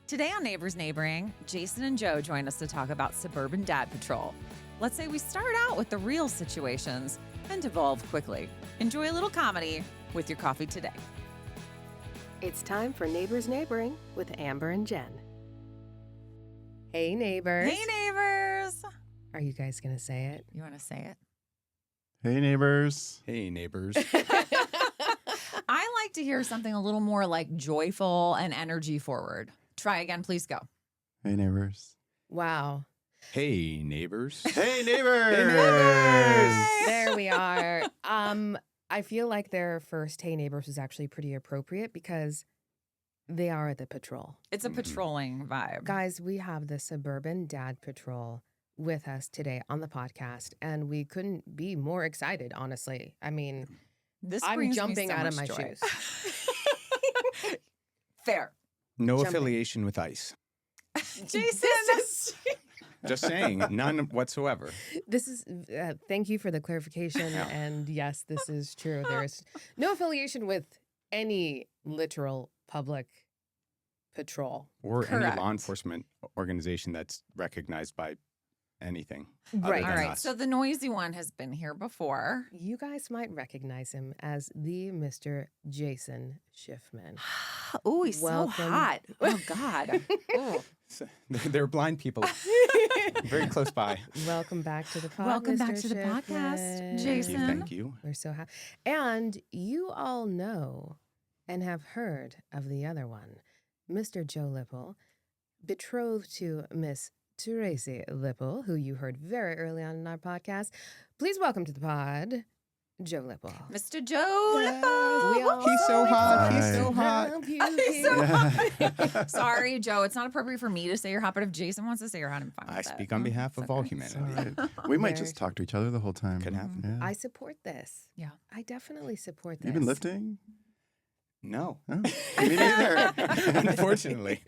Today on Neighbors Neighboring, Jason and Joe join us to talk about Suburban Dad Patrol. Let's say we start out with the real situations and devolve quickly. Enjoy a little comedy with your coffee today. It's time for Neighbors Neighboring with Amber and Jen. Hey, neighbors. Hey, neighbors. Are you guys going to say it? You want to say it? Hey, neighbors. Hey, neighbors. I like to hear something a little more like joyful and energy forward. Try again, please go. Hey, neighbors. Wow. Hey, neighbors. Hey, neighbors. Hey, neighbors. There we are. I feel like their first Hey Neighbors was actually pretty appropriate because they are the patrol. It's a patrolling vibe. Guys, we have the Suburban Dad Patrol with us today on the podcast, and we couldn't be more excited, honestly. I mean, This I'm brings me jumping so out of much my joy. shoes. Fair. No Jumping. affiliation with ICE. Jason. Just saying, none whatsoever. This is, thank you for the clarification. Yeah. And yes, this is true. There is no affiliation with any literal public patrol. Or Correct. any law enforcement organization that's recognized by anything. other Right. than All right. us. So the noisy one has been here before. You guys might recognize him as the Mr. Jason Schiffman. Oh, he's Welcome. so hot. Oh, God. Ooh. So, they're blind people very close by. Welcome back to the podcast. Welcome back to the podcast, Jason. Thank you. We're so happy. And you all know and have heard of the other one, Mr. Joe Lipple, betrothed to Miss Tracy Lipple, who you heard very early on in our podcast. Please welcome to the pod, Joe Lipple. Mr. Joe We Lippo. all He's so hot. He's so love hot. you He's so here. hot. Sorry, Joe. It's not appropriate for me to say you're hot, but if Jason wants to say you're hot, I'm fine I with that. speak on behalf of all Okay. It's humanity. all right. We might Very- just talk to each other the whole time. Could happen. Yeah. I support this. Yeah. I definitely support this. You've been lifting? No. Oh. Me neither. Unfortunately.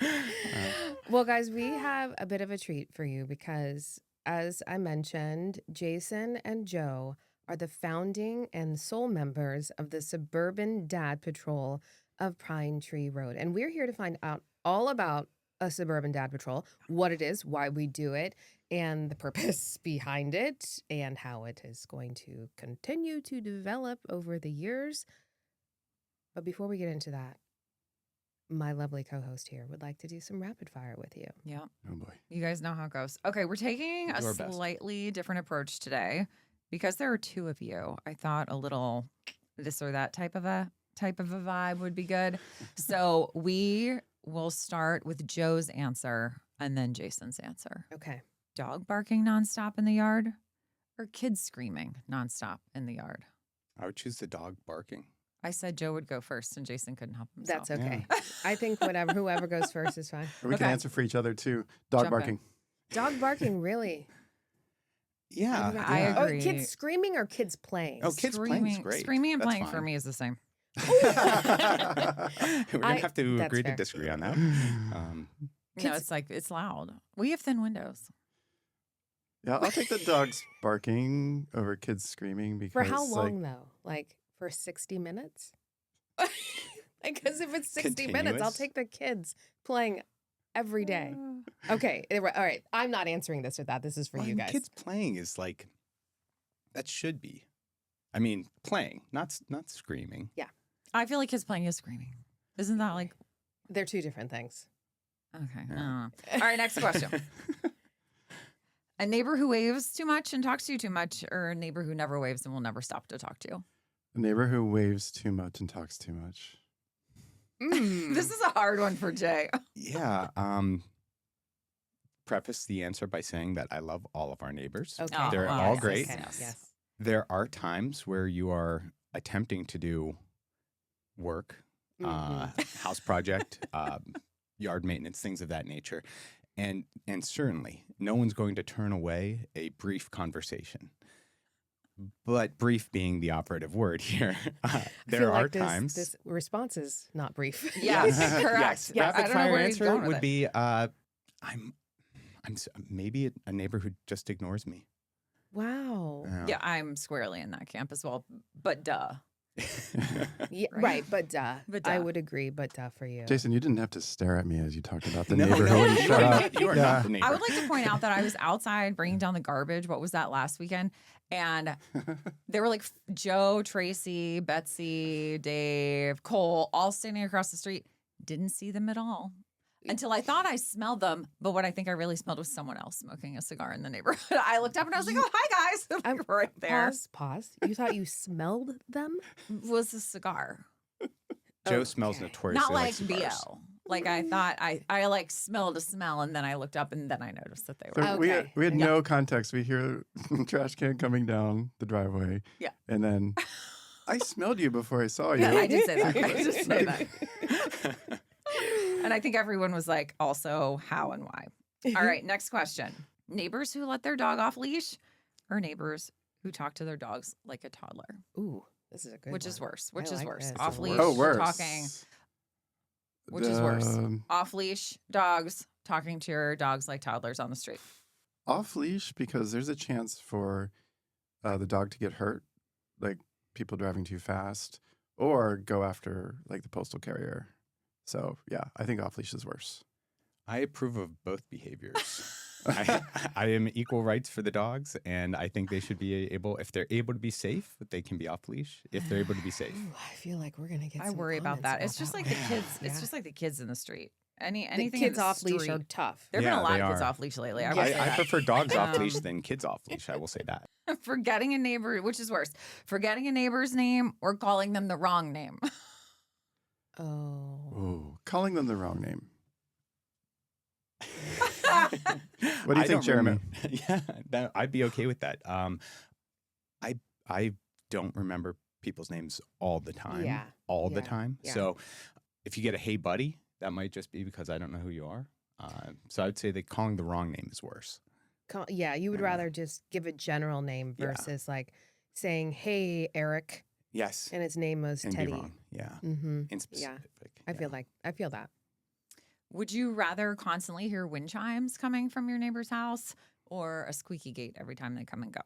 Well, guys, we have a bit of a treat for you because, as I mentioned, Jason and Joe are the founding and sole members of the Suburban Dad Patrol of Pine Tree Road. And we're here to find out all about a Suburban Dad Patrol, what it is, why we do it, and the purpose behind it, and how it is going to continue to develop over the years. But before we get into that, my lovely co-host here would like to do some rapid fire with you. Yeah. Oh, boy. You guys know how it goes. Okay, we're taking a Do our best. slightly different approach today because there are two of you. I thought a little this or that type of a vibe would be good. So we will start with Joe's answer and then Jason's answer. Okay. Dog barking nonstop in the yard or kids screaming nonstop in the yard? I would choose the dog barking. I said Joe would go first and Jason couldn't help himself. That's okay. I think whoever goes first is fine. Or we can Okay. answer for each other, too. Dog Jump in. barking. Dog barking, really? Yeah. I yeah. agree. Oh, kids screaming or kids playing? Oh, kids playing's great. Screaming and That's playing for fine. me is the same. We're going to have to that's agree fair. to disagree on that. No, Kids- it's like it's loud. We have thin windows. Yeah, I'll take the dogs barking over kids screaming because For how like, long, though? Like, for 60 minutes? Because if it's 60 minutes, I'll Continuous? take the kids playing every day. Okay. All right. I'm not answering this or that. This is for Well, you and guys. Kids playing is like, that should be. I mean, playing, not screaming. I feel like kids playing is screaming. Isn't that like They're two different things. okay? I Yeah. don't know. All right, next question. A neighbor who waves too much and talks to you too much, or a neighbor who never waves and will never stop to talk to you? a neighbor who waves too much and talks too much. This is a hard one for Jay. Yeah. Preface the answer by saying that I love all of our neighbors. Okay. Oh, They're yes, all yes, great. Okay. yes. Yes. There are times where you are attempting to do work, house project, yard maintenance, things of that nature. And certainly no one's going to turn away a brief conversation. But brief being the operative word here, I there feel are like times. This response is not brief. Yes, correct. Yes. Yes. I Rapid don't know fire where he's answer going with would it. be maybe a neighbor who just ignores me. Wow. Yeah, I'm squarely in that camp as well. But duh. Yeah, Right. right, but duh. But I duh. would agree, but duh for you. Jason, you didn't have to stare at me as you talked about the No, neighborhood. you Shut are up. not, you are Yeah. not the neighbor. I would like to point out that I was outside bringing down the garbage. What was that last weekend? And there were like Joe, Tracy, Betsy, Dave, Cole, all standing across the street. Didn't see them at all until I thought I smelled them. But what I think I really smelled was someone else smoking a cigar in the neighborhood. I looked up and I was like, "Oh, hi guys!" I'm- Like, right there Pause. You thought you smelled them? was a cigar, Joe smells Okay. notoriously not like cigars. BO. Like I thought, I like smelled a smell, and then I looked up and then I noticed that they were. So Okay. we had Yeah. no context. We hear trash can coming down the driveway. Yeah. And then I smelled you before I saw you. Yeah, I did say that. I did say that. And I think everyone was like, also, how and why. All right, next question. Neighbors who let their dog off leash or neighbors who talk to their dogs like a toddler? Ooh, this is a good Which is one. worse? I Which is like worse? this. Off leash Oh, worse. talking. Which is worse? Um, Off leash dogs talking to your dogs like toddlers on the street. Off leash because there's a chance for the dog to get hurt, like people driving too fast, or go after like the postal carrier. So yeah, I think off leash is worse. I approve of both behaviors. I am equal rights for the dogs, and I think they should be able, if they're able to be safe, they can be off leash. If they're able to be safe, Ooh, I feel like we're gonna get. I some worry about comments that. It's just like one. the kids. It's Yeah. just like the kids in the street. The Anything kids in the off leash are street. tough. There have been Yeah, a lot they of kids are. off leash lately. I will Yes, say they I that. prefer dogs off leash Um, than kids off leash. I will say that. Forgetting a neighbor, which is worse, forgetting a neighbor's name or calling them the wrong name. Oh. Ooh, calling them the wrong name. What do you think, Jeremy? Yeah, I'd be okay with that. I don't remember people's names all the time. Yeah, all the yeah, time. yeah. So if you get a hey buddy, that might just be because I don't know who you are. So I'd say that calling the wrong name is worse. Yeah, you would Yeah. rather just give a general name Yeah. versus like saying, "Hey, Eric," Yes, and his name was and Teddy. be wrong. Yeah, Mm-hmm. in specific. I yeah. feel that. Would you rather constantly hear wind chimes coming from your neighbor's house or a squeaky gate every time they come and go?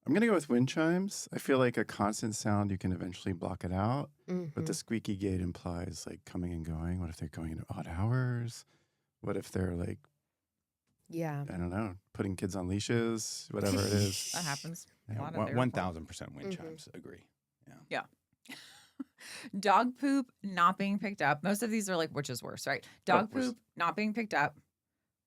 I'm gonna go with wind chimes. I feel like a constant sound you can eventually block it out, but Mhm. the squeaky gate implies like coming and going. What if they're going at odd hours? What if they're like, Yeah. I don't know, putting kids on leashes, whatever it is. That happens. A Yeah, lot of their 1,000% wind Mhm. chimes. Agree. Dog poop not being picked up. Most of these are like, which is worse, right? Dog worse. poop not being picked up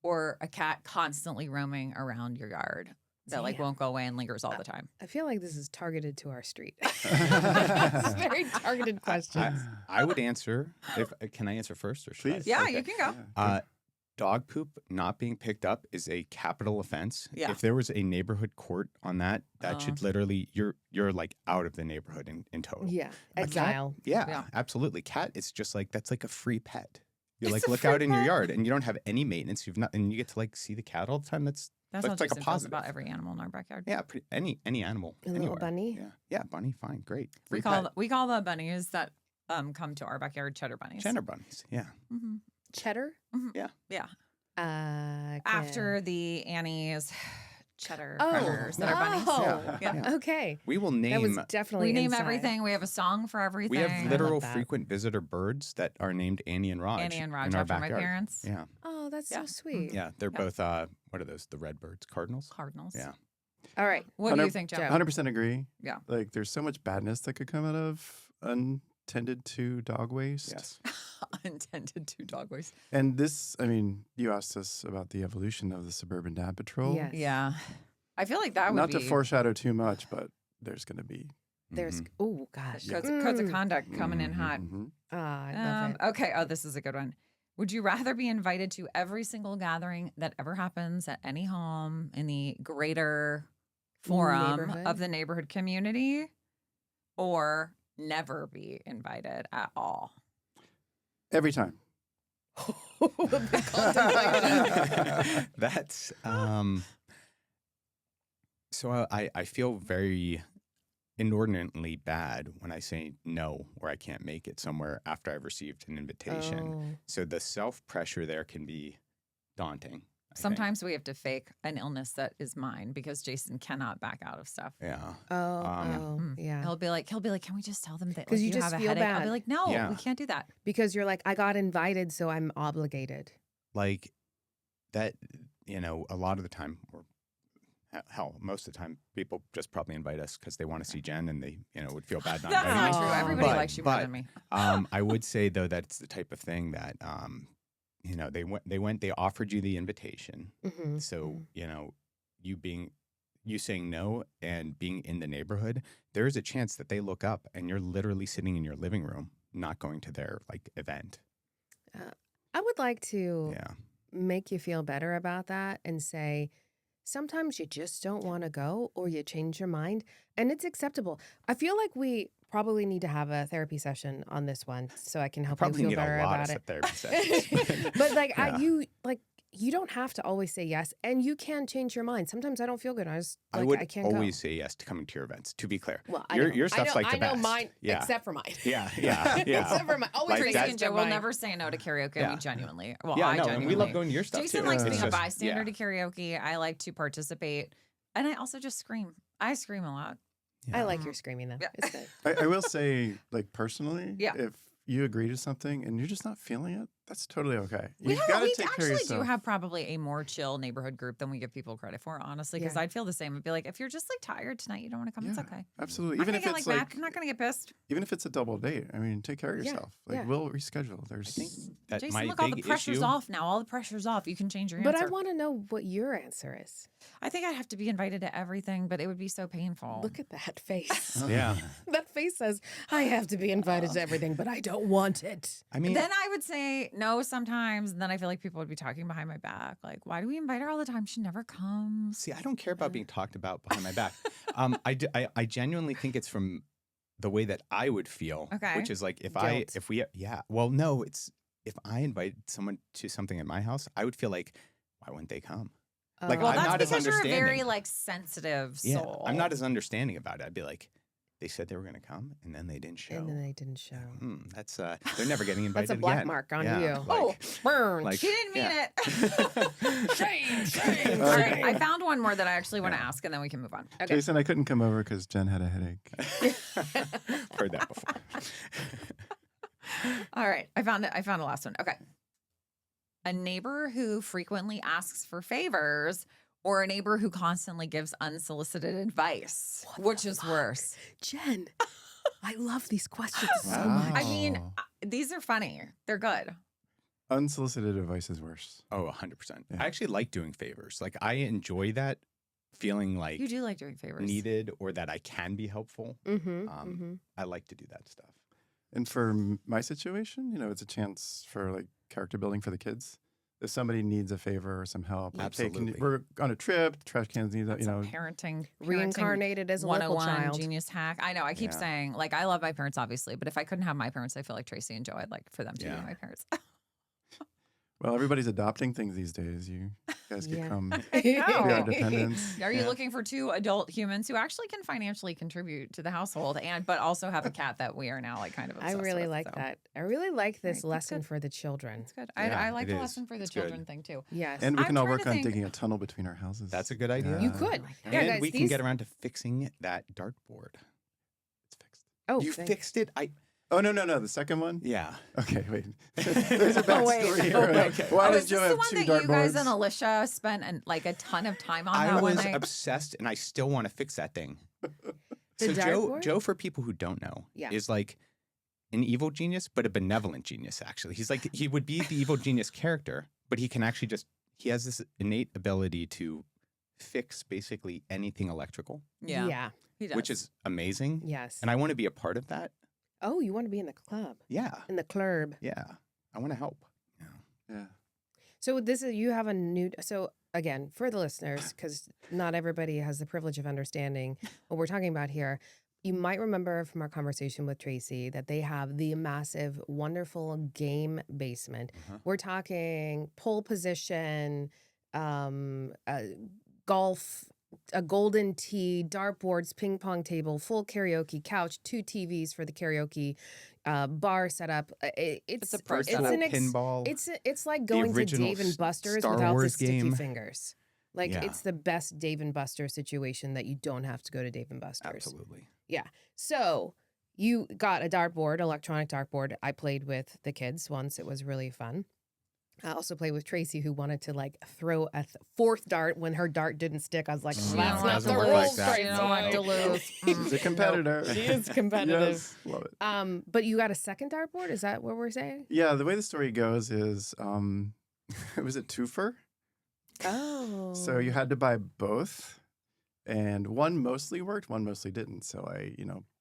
or a cat constantly roaming around your yard that like Damn. won't go away and lingers all the time. I feel like this is targeted to our street. It's very targeted questions. I would answer. Can I answer first or should I? Please. Yeah, Okay. you can go. Dog poop not being picked up is a capital offense. Yeah. If there was a neighborhood court on that, that Oh. should literally you're like out of the neighborhood in total. Yeah. A cat- Exile. Yeah, Yeah. absolutely. Cat is just like that's like a free pet. You It's like a look free out in your pet. yard and you don't have any maintenance. You've not and you get to like see the cat all the time. That's That's how like a Jason feels positive. about every animal in our backyard. yeah, any animal. A little anywhere. bunny? Yeah, bunny, fine, great. We Free call pet. we call the bunnies that come to our backyard cheddar bunnies. Cheddar bunnies. Yeah. hmm Cheddar? Yeah. Okay. After the Annie's cheddar Oh, crackers that are bunnies. oh, Yeah. okay. We will That was name definitely We name inside. everything. We have a song for everything. we have love literal that. frequent visitor birds that are named Annie and Raj. Annie and Raj in our after my backyard. parents. Yeah. Oh, that's Yeah. so sweet. Yeah, they're Yeah. both what are those? The red birds, cardinals? Cardinals. Yeah. All right. What do you 100 think, Joe? Joe. 100% agree. Yeah. Like there's so much badness that could come out of untended to dog waste. Yes. Unintended to dog waste. And this, I mean, you asked us about the evolution of the Suburban Dad Patrol. Yes. Yeah. I feel like that would Not be to foreshadow too much, but there's going to be. There's, Mhm. oh, gosh. codes of conduct coming in hot. Mhm. Ah, I love it. Okay. Oh, this is a good one. Would you rather be invited to every single gathering that ever happens at any home in the greater forum Neighborhood? of the neighborhood community or never be invited at all? Every time. The big contemplation. That's so I feel very inordinately bad when I say no or I can't make it somewhere after I've received an invitation. Oh. So the self pressure there can be daunting. Sometimes we have to fake an illness that is mine because Jason cannot back out of stuff. Yeah. Yeah. He'll be like, can we just tell them that 'Cause like, you you just have a feel headache? I'll bad. be like, no, Yeah. we can't do that. Because you're like, I got invited, so I'm obligated. Like that, a lot of the time, or hell, most of the time, people just probably invite us because they want to see Jen and they, would feel bad not That's inviting not us. true. Oh. Everybody But- likes you more but- than me. I would say though that it's the type of thing that, they offered you the invitation. Mm-hmm. So, you saying no and being in the neighborhood, there's a chance that they look up and you're literally sitting in your living room, not going to their event. I would like to Yeah. make you feel better about that and say, sometimes you just don't want to go or you change your mind, and it's acceptable. I feel like we probably need to have a therapy session on this one so I can help you Probably feel need better a lot about of it. therapy sessions. But Yeah. you don't have to always say yes, and you can change your mind. Sometimes I don't feel good. I would I can't always go. say yes to coming to your events, to be clear. Well, Your stuff's like the I know best. mine, Yeah. except for mine. Yeah, yeah. Except for mine. Always Like say Tracy that- yes and to Joe will mine. never say no to karaoke. Yeah. We genuinely, well, Yeah, I no, genuinely. and we love going to your stuff Jason too. likes It's being a just- bystander yeah. to karaoke. I like to participate, and I also just scream. I scream a lot. I Yeah. like your screaming though. Yeah. It's good. I will say, like personally, Yeah. if you agree to something and you're just not feeling it, that's totally okay. We You got to take care of actually do yourself. have probably a more chill neighborhood group than we give people credit for, honestly, because Yeah. I'd feel the same. I'd be like, if you're just like tired tonight, you don't want to come, it's Yeah, okay. Absolutely. I'm Even gonna if get it's like like, mad. I'm not gonna get pissed. even if it's a double date, I mean, take care of Yeah, yourself. Like yeah. we'll reschedule. There's I think that Jason, my look, all the big pressure's issue, off now. All the pressure's off. You can change your But answer. I want to know what your answer is. I think I'd have to be invited to everything, but it would be so painful. Look at that face. Yeah. That face says, I have to be invited to everything, but I don't want it. I mean, Then I would say no sometimes, and then I feel like people would be talking behind my back. Like, why do we invite her all the time? She never comes. see, I don't care about being talked about behind my back. I genuinely think it's from the way that I would feel, Okay. which is like if Guilt. if I invite someone to something at my house, I would feel like, why wouldn't they come? Like, Well, I'm that's not as because you're a very understanding. like sensitive Yeah, soul. I'm not as understanding about it. I'd be like, they said they were going to come and then they didn't show. And then they didn't show. That's they're never getting invited That's a black again. mark on Yeah, you. like- Oh, burn. like- She didn't mean Yeah. it. Shame. All right, I found one more that I actually want to Yeah. ask, and then we can move on. Okay. Jason, I couldn't come over because Jen had a headache. Heard that before. All right, I found it. I found the last one. Okay. A neighbor who frequently asks for favors, or a neighbor who constantly gives unsolicited advice. Which is worse? Jen, I love these questions so Wow. much. I mean, these are funny. They're good. Unsolicited advice is worse. Oh, 100%. Yeah. I actually like doing favors. Like, I enjoy that feeling like You do like doing favors. needed or that I can be helpful. Mm-hmm. I like to do that stuff. And for my situation, it's a chance for like character building for the kids. If somebody needs a favor or some help, like, hey, Absolutely. we're on a trip, trash cans need that, It's a parenting Reincarnated as a local 101 child. genius hack. I know. I keep Yeah. saying, like, I love my parents, obviously, but if I couldn't have my parents, I feel like Tracy and Joe, I'd like for them to Yeah. be my parents. Well, everybody's adopting things these days. You guys could Yeah. come know. be our dependents. Are you Yeah. looking for two adult humans who actually can financially contribute to the household but also have a cat that we are now like kind of I obsessed really with, like so that. I really like this Right, that's lesson good. for the children. It's good. Yeah, I like it the is. lesson for the It's good. children thing too. Yes. And we I'm can all trying work to on think- digging a tunnel between our houses. That's a good idea. You could. Yeah, And guys, we can these- get around to fixing that dartboard. It's fixed. Oh, You thank- fixed it? Oh, no. The second one? Yeah. Okay, wait. There's a Oh, wait. backstory here. Oh, wait. Okay. Why Oh, does is Joe this the have one two that you guys dartboards? and Alicia spent like a ton of time on I that one was night? obsessed and I still want to fix that thing. The So Joe, dartboard? Joe, for people who don't know, Yeah. is like an evil genius, but a benevolent genius, actually. He's like, he would be the evil genius character, but he can actually he has this innate ability to fix basically anything electrical, Yeah. he does. which is amazing. Yes. And I want to be a part of that. Oh, you want to be in the club, Yeah. in the club. Yeah. I want to help. Yeah. So you have a new. So again, for the listeners, because not everybody has the privilege of understanding what we're talking about here. You might remember from our conversation with Tracy that they have the massive, wonderful game basement. Uh-huh. We're talking pole position, golf a golden tee, dartboards, ping pong table, full karaoke couch, 2 TVs for the karaoke bar setup. It's a pro it's setup. an Pinball. it's like going to original Dave and Buster's Star without the Wars sticky game. fingers. Like Yeah. it's the best Dave and Buster situation that you don't have to go to Dave and Buster's. Absolutely. So you got a dartboard, electronic dartboard. I played with the kids once. It was really fun. I also played with Tracy, who wanted to like throw a fourth dart when her dart didn't stick. I was like, Oh, that's no, it not doesn't the work like rules, that. Tracy. You don't want to lose. She's a competitor. She is competitive. Yes, love it. But you got a second dartboard? Is that what we're saying? Yeah, the way the story goes is it was a twofer. Oh. So you had to buy both. And one mostly worked, one mostly didn't. So I,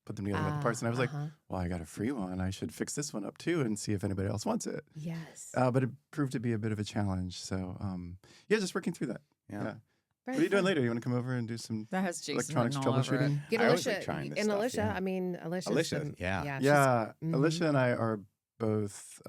put them together with the parts. And I was like, well, I got a free one. I should fix this one up too and see if anybody else wants it. Yes. But it proved to be a bit of a challenge. So just working through that. Yeah. Yeah. Very What are you doing fun. later? You want to come over and do some That has Jason electronics written all over it. troubleshooting? Get I always Alicia. like trying this and stuff, Alicia, yeah. I mean, Alicia's Alicia, the- yeah. she's- Yeah, mhm. Alicia and I are both,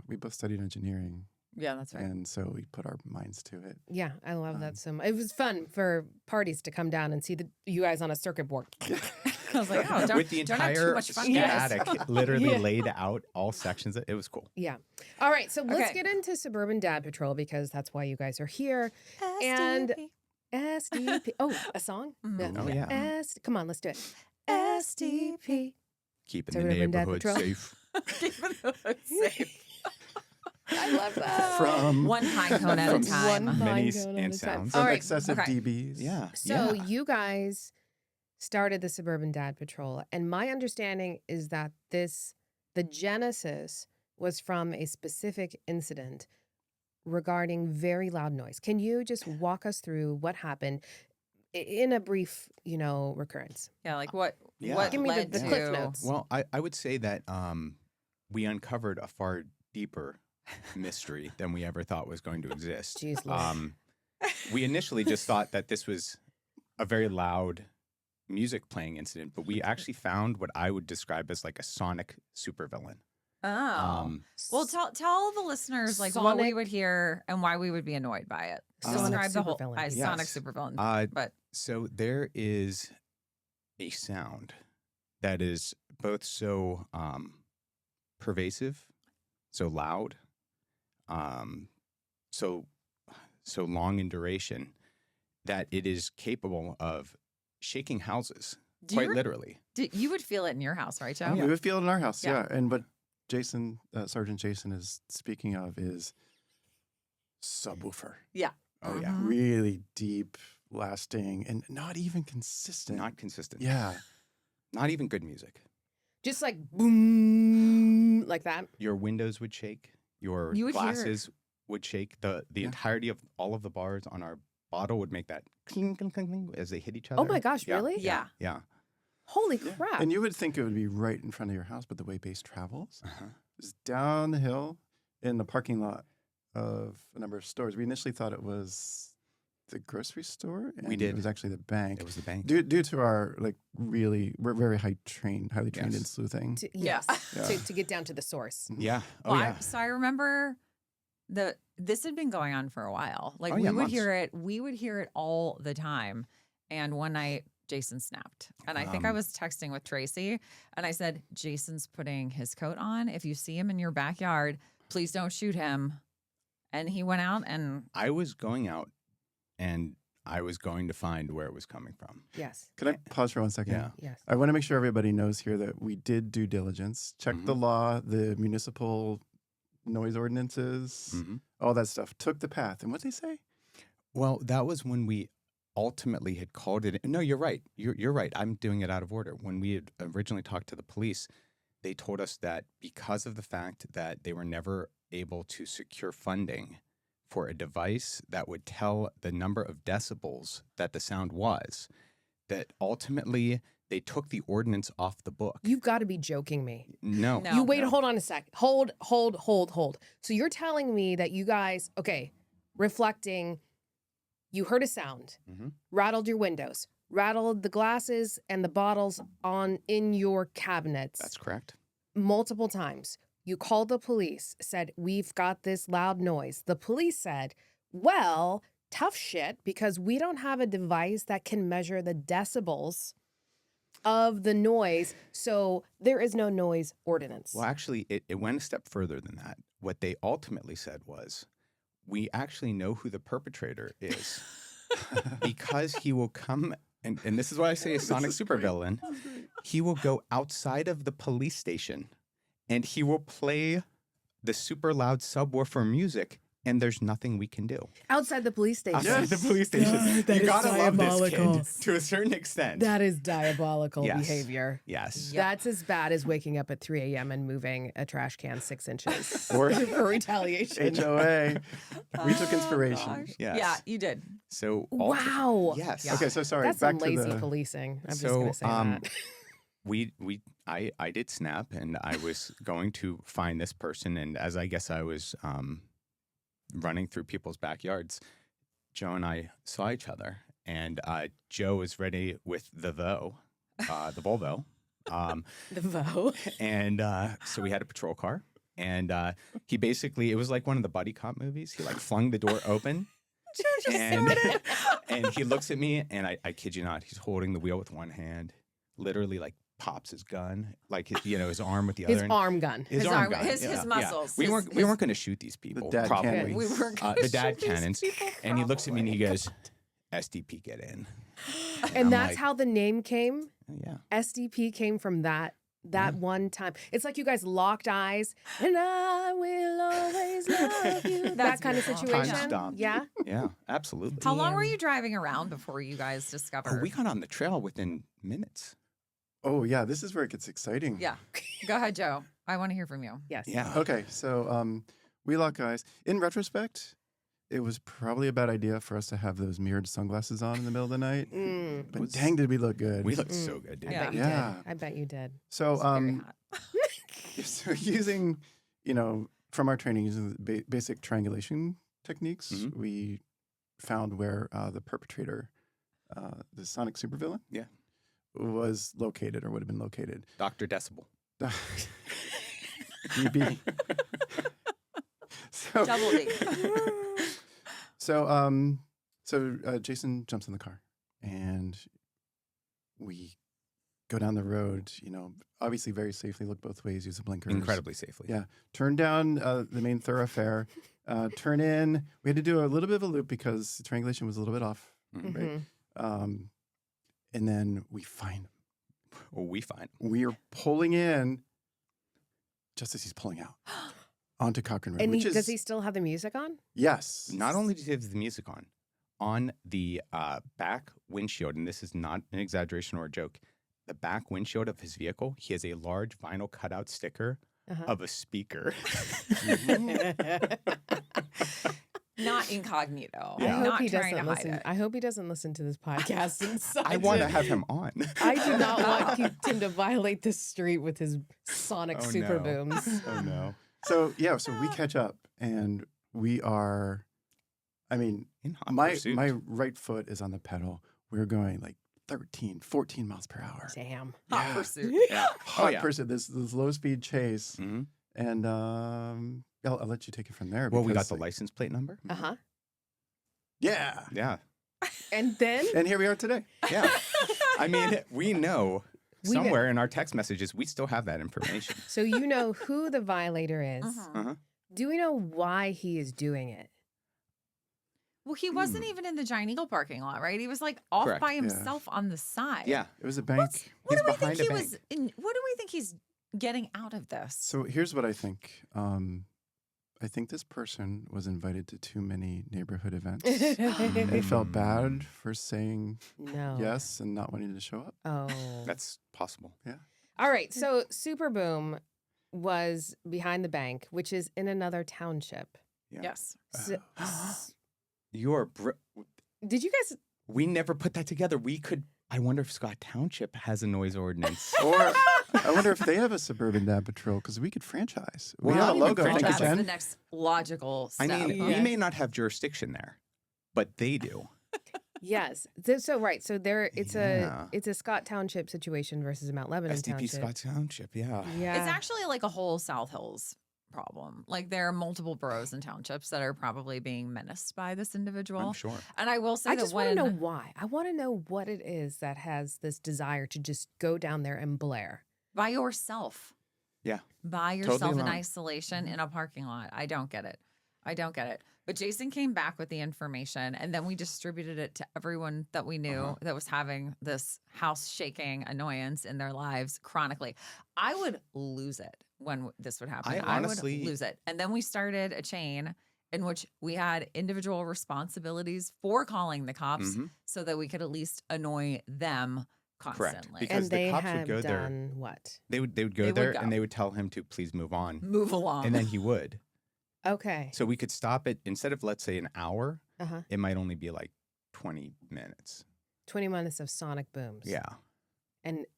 we both studied engineering. Yeah, that's right. And so we put our minds to it. Yeah, I love that so much. It was fun for parties to come down and see you guys on a circuit board. I was like, oh, don't, With the don't have too entire much fun, guys. schematic literally Yeah. laid out, all sections. It was cool. Yeah. All right, so let's Okay. get into Suburban Dad Patrol because that's why you guys are here. And SDP. Oh, a song? Mhm. Oh, yeah. Come on, let's do it. SDP. Keeping Suburban the Dad neighborhood Patrol. safe. Keeping the hood safe. I love that. From One pine cone at a From time. One Many pine cone and at a time. sounds. All from right. excessive okay. DBs. Yeah. So yeah. you guys started the Suburban Dad Patrol, and my understanding is that the genesis was from a specific incident regarding very loud noise. Can you just walk us through what happened in a brief, recurrence? Yeah, like what? Yeah. What Give me led the to? Cliff Notes. Well, I would say that we uncovered a far deeper mystery than we ever thought was going to exist. Jeez, Lord. We initially just thought that this was a very loud music playing incident, but we actually found what I would describe as like a sonic supervillain. Oh. Well, tell the listeners like what we Sonic- would hear and why we would be annoyed by it. Sonic Describe the whole supervillain. Sonic Yes. supervillain. But So there is a sound that is both so pervasive, so loud, so long in duration that it is capable of shaking houses, do quite you, literally. you would feel it in your house, right, Joe? Oh, yeah. We would feel it in our house, Yeah. yeah. And what Jason, Sergeant Jason is speaking of is subwoofer. Oh yeah, Mhm. Really deep, lasting, and not even consistent. not consistent. Yeah. Not even good music. Just like boom, like that. Your windows would shake. Your You would hear- glasses would shake. The Yeah. entirety of all of the bars on our bottle would make that cling, cling, cling, cling as they hit each other. Oh my gosh, Yeah. really? Yeah. Yeah. Holy Yeah. crap. And you would think it would be right in front of your house, but the way bass travels Uh-huh. is down the hill in the parking lot of a number of stores. We initially thought it was the grocery store. And did. It was actually the bank. It was the bank. Due to our we're very highly trained in Yes. sleuthing. Yeah. Yes. Yeah. To get down to the source. Yeah. Oh Well, yeah. so I remember this had been going on for a while. Like Oh, we yeah, would months. hear it. We would hear it all the time. And one night Jason snapped. And I think I Um, was texting with Tracy and I said, Jason's putting his coat on. If you see him in your backyard, please don't shoot him. And he went out and I was going out and I was going to find where it was coming from. Yes. Can I pause for 1 second? Yeah. Yes. I want to make sure everybody knows here that we did due diligence, check the law, the municipal noise ordinances, Mhm. all that stuff. Took the path. And what did they say? Well, that was when we ultimately had called it. No, you're right. You're right. I'm doing it out of order. When we had originally talked to the police, they told us that because of the fact that they were never able to secure funding for a device that would tell the number of decibels that the sound was, that ultimately they took the ordinance off the book. You've got to be joking me. No. No. You wait, no. hold on a sec. Hold. So you're telling me that you guys, okay, reflecting, you heard a sound, Mhm. rattled your windows, rattled the glasses and the bottles in your cabinets That's correct. multiple times. You called the police, said, we've got this loud noise. The police said, well, tough shit because we don't have a device that can measure the decibels of the noise. So there is no noise ordinance. Well, actually, it went a step further than that. What they ultimately said was, we actually know who the perpetrator is because he will come, and this is why I say a sonic supervillain. He will go outside of the police station and he will play the super loud subwoofer music, and there's nothing we can do. Outside the police station. Outside the police station. God, that You is gotta love this diabolical. kid to a certain extent. That is diabolical Yes. behavior. Yes. Yep. That's as bad as waking up at 3 a.m. and moving a trash can 6 inches Or for retaliation. HOA. We took Oh, inspiration. gosh. Yes. Yeah, you did. So Wow. Yes. Yeah. Okay, so sorry. That's back some to lazy the. policing. I'm just So, going to say that. I did snap, and I was going to find this person, and as I guess I was running through people's backyards, Joe and I saw each other, and Joe was ready with the Volvo, The Vo. and so we had a patrol car, and he basically, it was like one of the buddy cop movies. He like flung the door open. And he looks at me, and I kid you not, he's holding the wheel with one hand, literally like pops his gun, like his arm with the His other. arm gun. His His arm arm- gun. his Yeah. muscles. We His- weren't going to shoot these people. dad probably. cannons. We were The dad cannons. And he looks at me and he goes, "SDP, get in." And I'm that's like, how the name came. Yeah. SDP came from that one time. It's like you guys locked eyes and I will always love you. that That's kind of beautiful. situation. Time stop. Yeah. Yeah, absolutely. How long were Damn. you driving around before you guys discovered? Oh, we got on the trail within minutes. Oh yeah, this is where it gets exciting. Yeah. Go ahead, Joe. I want to hear from you. Yes. Yeah. Okay, so we lock eyes. In retrospect, it was probably a bad idea for us to have those mirrored sunglasses on in the middle of the night. Mm, But Was- dang, did we look good? We looked so good, I dude. Yeah. bet you Yeah. did. I bet you did. So It's very hot. so using, from our training using the basic triangulation techniques, Mhm. we found where the perpetrator, the sonic supervillain, Yeah. was located or would have been located. Dr. Decibel. DB. So, Double D. so Jason jumps in the car and we go down the road, obviously very safely, look both ways, use the blinkers. Incredibly safely. Yeah. Turn down the main thoroughfare, turn in. We had to do a little bit of a loop because the triangulation was a little bit off. Mhm. Right. Mhm. And then we find him. Well, we find. We are pulling in just as he's pulling out onto Cochrane Road, And which is, does he still have the music on? yes. Not only did he have the music on the back windshield, and this is not an exaggeration or a joke, the back windshield of his vehicle, he has a large vinyl cutout sticker Uh-huh. of a speaker. Not incognito. I Yeah. hope Not he trying to doesn't hide listen. it. I hope he doesn't listen to this podcast. And I want to have him on. I do not want him to violate the street with his sonic Oh, super no. booms. Oh, no. So, yeah, so we catch up and we are, In hot my pursuit. right foot is on the pedal. We're going like 13, 14 miles per hour. Damn. Hot Yeah. pursuit. Yeah. Hot yeah. person, this low speed chase. Mhm. And I'll let you take it from there. Well, we got because, the like, license plate number. Uh huh. Yeah. Yeah. And then And here we are today. Yeah. I mean, we know We know- somewhere in our text messages, we still have that information. so you know who the violator is. Mhm. Do we know why he is doing it? Well, he wasn't even in the Giant Eagle parking lot, right? He was like off Correct. by Yeah. himself on the side. Yeah. It was a bank. What He's do we think behind a he bank. was in? What do we think he's getting out of this? So here's what I think. I think this person was invited to too many neighborhood events and felt bad for saying No. yes and not wanting to show up. Oh. That's possible. All right. So Super Boom was behind the bank, which is in another township. Yeah. Yes. So, You're. did you guys? We never put that together. We could. I wonder if Scott Township has a noise ordinance. Or I wonder if they have a Suburban Dad Patrol because we could franchise. We Well, have a not even logo. Thank you, That was the Jen. next logical I step. mean, we may not have jurisdiction there, but they do. Yes. So right. So there, it's Yeah. a Scott Township situation versus a Mount Lebanon SDP Township. Scott Township. Yeah. Yeah. It's actually like a whole South Hills problem. Like there are multiple boroughs and townships that are probably being menaced by this individual. I'm sure. And I will say I that just want to when know why. I want to know what it is that has this desire to just go down there and blare. by yourself. Yeah. By Totally yourself in alone. isolation in a parking lot. I don't get it. I don't get it. But Jason came back with the information and then we distributed it to everyone that we knew that was having this house shaking annoyance in their lives chronically. I would lose it when this would happen. I honestly- would lose it. And then we started a chain in which we had individual responsibilities for calling the cops Mhm. so that we could at least annoy them constantly. Because And the they cops would have go there. done what? They would go They would there go. and they would tell him to please move on, Move along. and then he would. Okay. So we could stop it instead of, let's say, an hour. Uh-huh. It might only be like 20 minutes. 20 minutes of sonic booms. Yeah,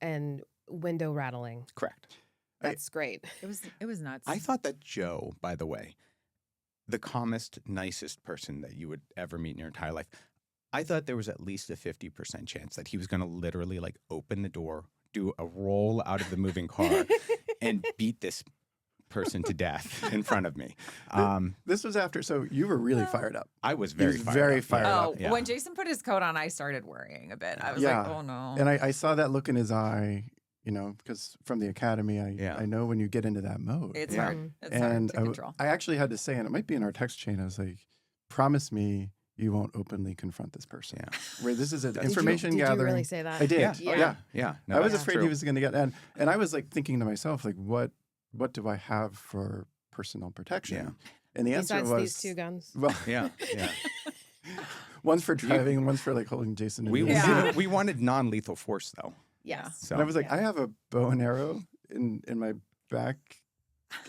And window rattling. correct. That's great. It was nuts. I thought that Joe, by the way, the calmest, nicest person that you would ever meet in your entire life, I thought there was at least a 50% chance that he was going to literally like open the door, do a roll out of the moving car, and beat this person to death in front of me. This was after, so you were really fired up. I was He very was fired very up. fired Yeah. Oh, Yeah. when Jason put his coat on, I started worrying a bit. I was Yeah. like, oh no. And I saw that look in his eye, you know, because from the academy, Yeah. I know when you get into that mode. It's Yeah. hard. It's and hard to control. I actually had to say, and it might be in our text chain, I was like, promise me you won't openly confront this person. Yeah. Where this is an Did you- information Did gathering. you really say that? I did. Yeah. Yeah. Oh, yeah. Yeah. No, I was that's afraid true. he was going to get, and I was like thinking to myself, like, what do I have for personal protection? Yeah. And the answer Besides was, these two guns. well, Yeah. Yeah. one's for driving and one's for like holding Jason. in We, the- Yeah. we wanted non-lethal force, though. Yes. So And I was like, Yeah. I have a bow and arrow in my back,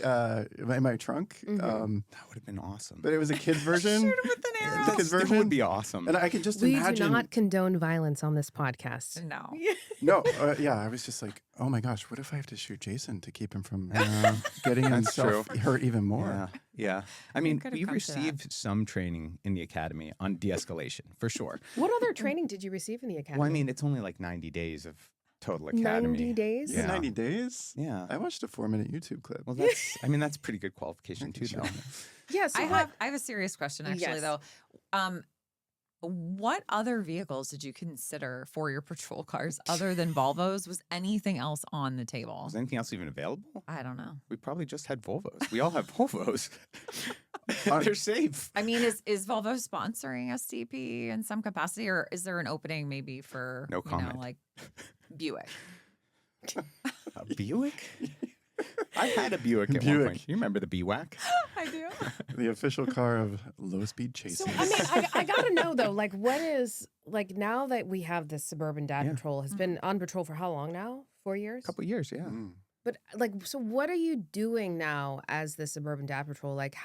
in my trunk. Mhm. that would have been awesome. But it was a kid's version. Shoot him with an The arrow. kid's That version would be awesome. And I can just We imagine. do not condone violence on this podcast. No. No, yeah, I was just like, oh my gosh, what if I have to shoot Jason to keep him from getting That's himself hurt even more? Yeah, yeah. I mean, could have we come to that. received some training in the academy on de-escalation for sure. What other training did you receive in the academy? Well, I mean, it's only like 90 days of total academy. 90 days? Yeah, Yeah. 90 days? Yeah. I watched a 4-minute YouTube clip. Well, that's pretty good qualification too, though. Yeah, so I have a serious question actually Yes. though. What other vehicles did you consider for your patrol cars other than Volvos? Was anything else on the table? Was anything else even available? I don't know. We probably just had Volvos. We all have Volvos. They're safe. I mean, is Volvo sponsoring SDP in some capacity, or is there an opening maybe for No comment. like Buick? A Buick? I had a Buick at one Buick. point. You remember the BWAC? I do. The official car of low speed So chasing. I mean, I gotta know though, like, what is like now that we have this Suburban Dad Yeah. Patrol has been on patrol for how long now? 4 years. A couple years, yeah. Mm. But like, so what are you doing now as the Suburban Dad Patrol? Like,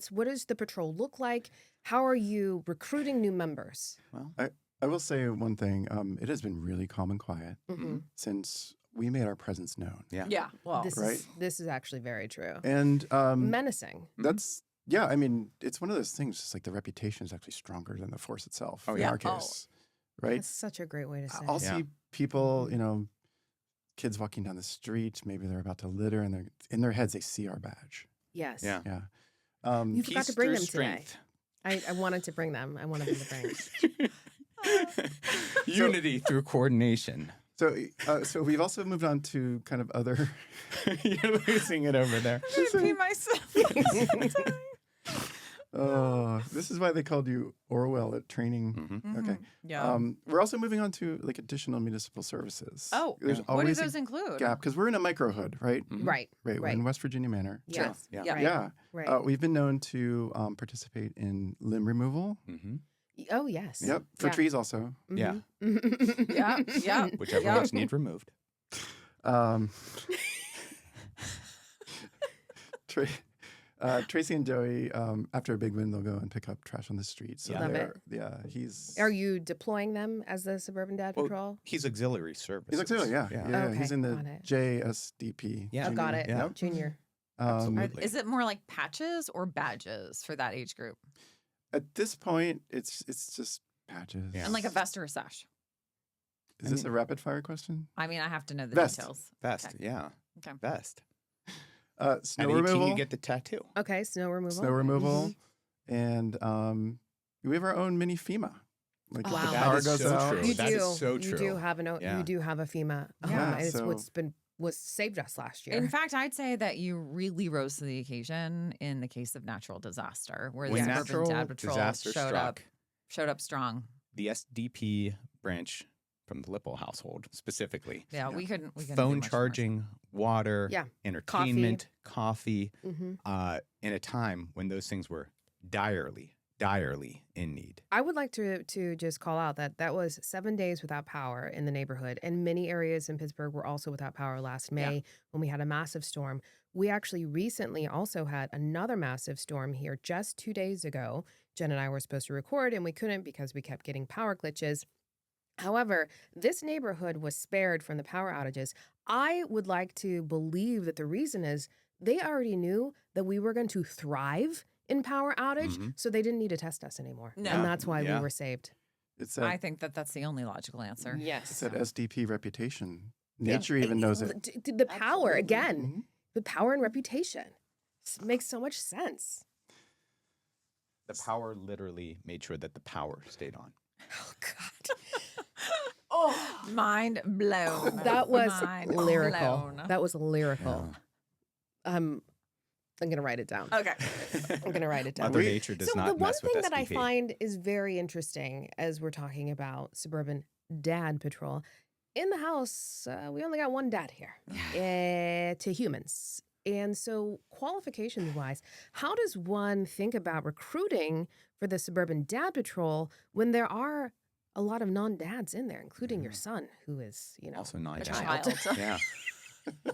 what does the patrol look like? How are you recruiting new members? Well, I will say one thing. It has been really calm and quiet Mm-hmm. since we made our presence known. yeah. Yeah. Well, This is actually very true. And Menacing. that's, yeah, I mean, it's one of those things, just like the reputation is actually stronger than the force itself Oh, in yeah. our case. Right? That's such a great way to say I'll it. Yeah. see people, you know, kids walking down the street, maybe they're about to litter, and they're in their heads they see our badge. Yes. Yeah. Yeah. You forgot to Peace bring through them strength. today. I wanted to bring them. I wanted them to bring. Unity through coordination. So we've also moved on to kind of other. You're losing it over there. I'm gonna pee myself. Oh, this is why they called you Orwell at training. Mhm. Okay. Yeah. We're also moving on to like additional municipal services. Oh, there's yeah. what do always those a include? gap because we're in a microhood, right? Mhm. Right. Right. We're Right. in West Virginia Manor. Yes. Yeah. Yeah. Right. Yeah. Right. We've been known to participate in limb removal. Mhm. Oh yes. Yep. For Yeah. trees also. Yeah. Mhm. Yeah. Yeah. Whichever Yeah. ones need removed. Um, Tracy and Joey, after a big win, they'll go and pick up trash on the street. So Yeah. Love they're, yeah, he's Are you deploying them as the Suburban Dad Well, Patrol? He's auxiliary service. he's auxiliary, yeah, yeah. Okay, He's in the got it. JSDP. Yeah. Oh, got junior. it. Yeah. Yep. Junior. Absolutely. Is it more like patches or badges for that age group? At this point, it's just patches. Yeah. And like a vest or a sash? Is this a rapid fire question? I mean, I have to know the Vest. details. Best. Okay. Yeah. Okay. Best. Snow At 18, removal. you get the tattoo. Okay, snow removal. Snow removal. And we have our own mini FEMA. Like Wow. if the That power is goes so out. true. You That do. is so You true. do have Yeah. you do have a FEMA. Yeah, It's so- was saved us last year. In fact, I'd say that you really rose to the occasion in the case of natural disaster, where the When Suburban natural Dad Patrol disaster showed up strong. the SDP branch from the Lipple household specifically. Yeah, we couldn't do Phone much more. charging, water, Yeah. entertainment, coffee, hmm in a time when those things were direly in need. I would like to just call out that was 7 days without power in the neighborhood, and many areas in Pittsburgh were also without power last May when we had a massive storm. We actually recently also had another massive storm here just 2 days ago. Jen and I were supposed to record, and we couldn't because we kept getting power glitches. However, this neighborhood was spared from the power outages. I would like to believe that the reason is they already knew that we were going to thrive in power outage, Mhm. so they didn't need to test us anymore. No. And that's why Yeah. we were saved. It's I that, think that that's the only logical answer. Yes. it's that SDP reputation. Yeah. Nature even knows it. The power, Absolutely. again, Mhm. the power and reputation. Makes so much sense. The power literally made sure that the power stayed on. Oh, God. Oh, Mind blown. that was Mind lyrical. blown. That was lyrical. I'm going to write it down. Okay. I'm going to write it down. Mother Nature does so not the one mess thing with that I SDP. find is very interesting as we're talking about Suburban Dad Patrol, in the house, we only got one dad here to humans. And so qualifications wise, how does one think about recruiting for the Suburban Dad Patrol when there are a lot of non-dads in there, including your son, who is, Also A not child. Yeah.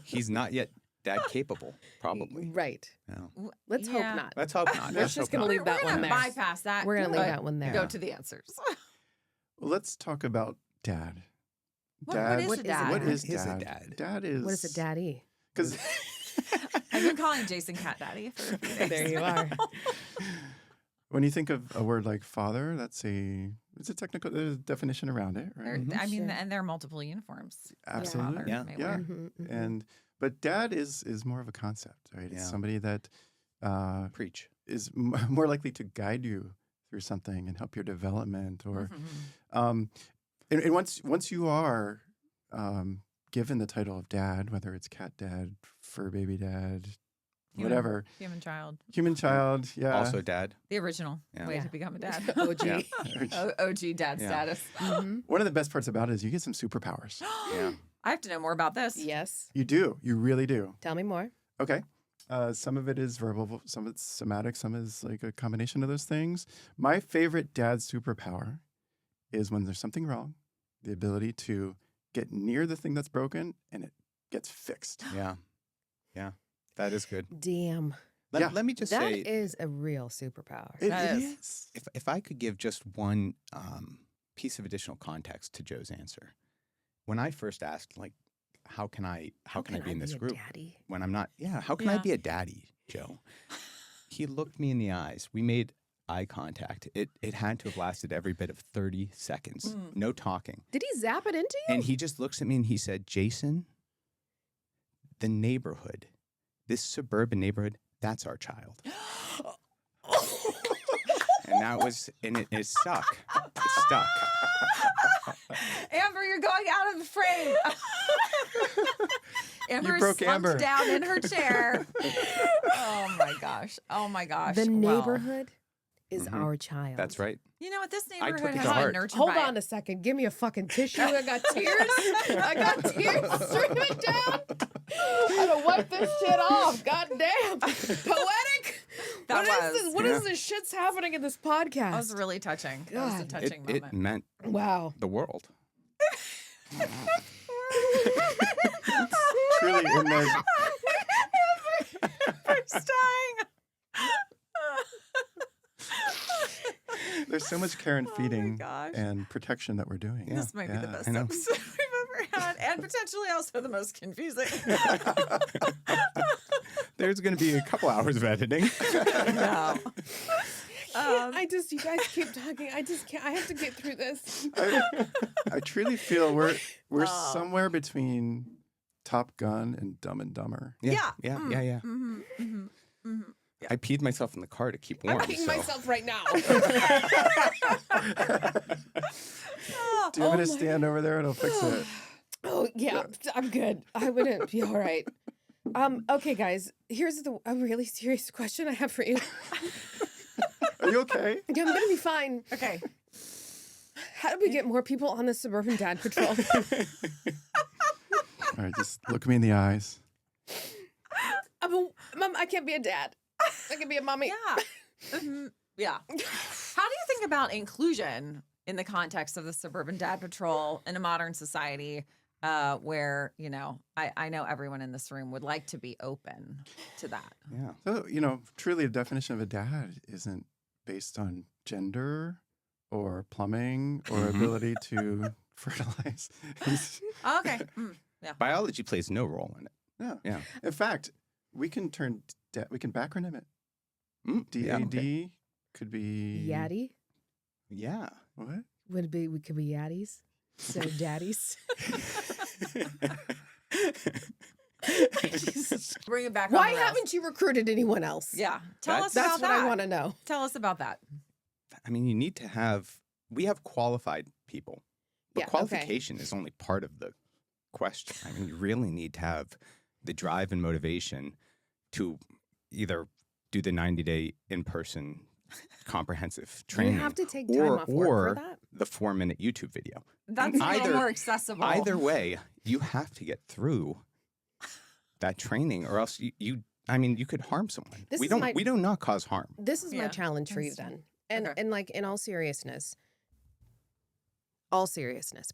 He's not yet dad capable, probably. Right. Yeah. Let's hope Yeah. not. Let's hope not. We're Let's just hope gonna not. leave that We're one gonna there. bypass that. We're going to leave but that one there. Go to the answers. Well, let's talk about dad. What Dad. is What a is dad? What is Is a dad? dad? Dad is. What is a daddy? Because I've been calling Jason Cat Daddy for a few days. There you are. when you think of a word like father, it's a technical. There's a definition around it, right? I mean, Sure. and there are multiple uniforms. Absolutely. Father Yeah. may Yeah. wear. Mhm, mhm. And but dad is more of a concept, right? Yeah. It's somebody that Preach. is more likely to guide you through something and help your development, or Mhm. and once you are given the title of dad, whether it's cat dad, fur baby dad, Human. whatever, Human child. human child, yeah, Also dad. The original Yeah. way Yeah. to become a dad. OG. Yeah. OG dad Yeah. status. Mhm. One of the best parts about it is you get some superpowers. Yeah. I have to know more about this. Yes. You do, you really do. Tell me more. Okay. Some of it is verbal, some of it's somatic, some is like a combination of those things. My favorite dad superpower is when there's something wrong, the ability to get near the thing that's broken and it gets fixed. Yeah. Yeah. That is good. Damn. Yeah. Let me just That say, is a real superpower. It That is. if I could give just one piece of additional context to Joe's answer, when I first asked, like, how can I be in this a group Daddy? when I'm not? Yeah, how can I Yeah. be a daddy, Joe? He looked me in the eyes. We made eye contact. It had to have lasted every bit of 30 seconds. Mm. No talking. Did he zap it into you? And he just looks at me and he said, "Jason, the neighborhood, this suburban neighborhood, that's our child." And that was, and it stuck. It stuck. Amber, you're going out of the frame. Amber is broke slumped Amber. down in her chair. Oh my gosh. Oh my gosh. The Well, neighborhood is Mhm. our child. That's right. you know what? This took neighborhood it has to been heart. nurtured Hold by on a second. Give me a fucking tissue. I got tears. I got tears streaming down. I gotta wipe this shit off. God damn. Poetic. That What is was. this? What is this shit's happening in this podcast? That was really touching. That was a God. touching It moment. meant Wow. the world. Truly immeasurable. Amber's dying. There's so much care and Oh my feeding gosh. and protection that we're doing. This might be the Yeah. best I know. episode we've ever had, and potentially also the most confusing. There's going to be a couple hours of editing. No. I just, you guys keep talking. I just can't. I have to get through this. I truly feel we're Oh. somewhere between Top Gun and Dumb and Dumber. Yeah. Mm-hmm. Mm-hmm. Mm-hmm. I peed myself in the car to keep warm. I'm peeing myself right now. Do you want me to stand over there and I'll fix it? Oh yeah, I'm good. I wouldn't be all right. Okay, guys. Here's a really serious question I have for you. Are you okay? Yeah, I'm gonna be fine. Okay. How do we get more people on the Suburban Dad Patrol? All right, just look me in the eyes. Mom, I can't be a dad. I can be a mommy. Yeah. Yeah. How do you think about inclusion in the context of the Suburban Dad Patrol in a modern society where, I know everyone in this room would like to be open to that? Yeah. So, truly the definition of a dad isn't based on gender or plumbing or ability to fertilize. Okay. Yeah. Biology plays no role in it. Yeah. Yeah. In fact, we can backronym it. Yeah, DAD okay. could be Yaddy? What? Would it be? We could be yaddies. So daddies. Jesus. Bring it back. Why on the rails. haven't you recruited anyone else? Yeah. Tell us That's about what that. I want to know. Tell us about that. I mean, you need to we have qualified people, but Yeah, okay. qualification is only part of the question. I mean, you really need to have the drive and motivation to either do the 90-day in-person comprehensive training. You have to take time off work or for that. the 4-minute YouTube video. That's And a little more accessible. Either way, you have to get through that training, or else you could harm someone. This we is don't we do not cause harm. This is my Yeah, challenge for you that's then. And Okay. and like in all seriousness,